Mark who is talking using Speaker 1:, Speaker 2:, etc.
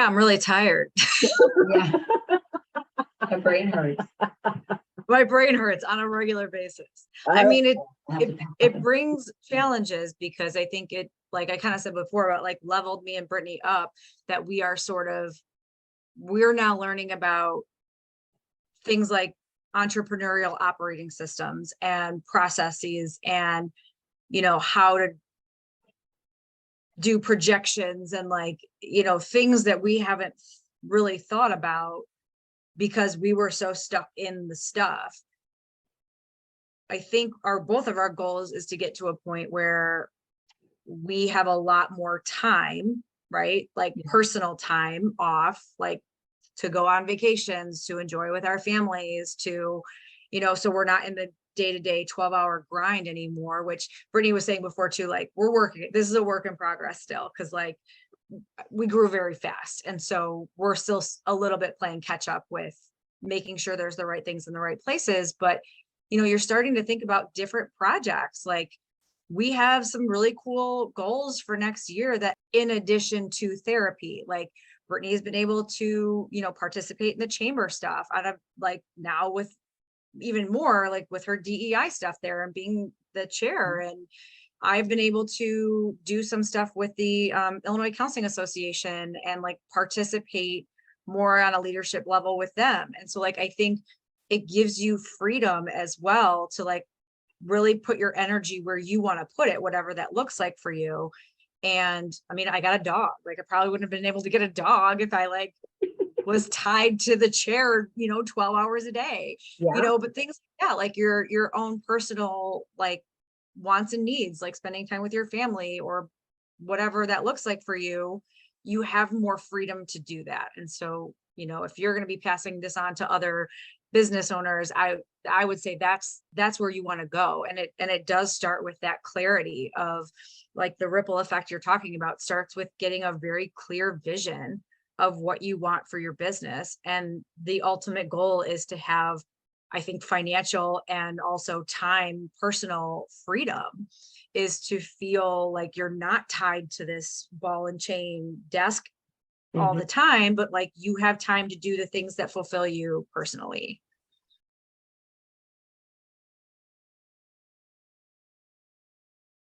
Speaker 1: Yeah, I'm really tired.
Speaker 2: Yeah. My brain hurts.
Speaker 1: My brain hurts on a regular basis. I mean, it brings challenges because I think it, like I kind of said before, about like leveled me and Brittany up, that we're now learning about things like entrepreneurial operating systems and processes, and how to do projections, and like things that we haven't really thought about because we were so stuck in the stuff. I think both of our goals is to get to a point where we have a lot more time, right? Like personal time off, like to go on vacations, to enjoy with our families, to, so we're not in the day-to-day 12-hour grind anymore, which Brittany was saying before too, like we're working, this is a work in progress still, because like we grew very fast. And so we're still a little bit playing catch up with making sure there's the right things in the right places. But, you're starting to think about different projects. Like we have some really cool goals for next year that, in addition to therapy, like Brittany has been able to, participate in the chamber stuff out of like now with even more like with her DEI stuff there and being the chair. And I've been able to do some stuff with the Illinois Counseling Association and like participate more on a leadership level with them. And so like, I think it gives you freedom as well to like really put your energy where you want to put it, whatever that looks like for you. And I mean, I got a dog. Like I probably wouldn't have been able to get a dog if I like was tied to the chair, 12 hours a day, but things like that, like your own personal like wants and needs, like spending time with your family or whatever that looks like for you, you have more freedom to do that. And so, if you're going to be passing this on to other business owners, I would say that's where you want to go. And it does start with that clarity of like the ripple effect you're talking about starts with getting a very clear vision of what you want for your business. And the ultimate goal is to have, I think, financial and also time, personal freedom, is to feel like you're not tied to this ball and chain desk all the time, but like you have time to do the things that fulfill you personally.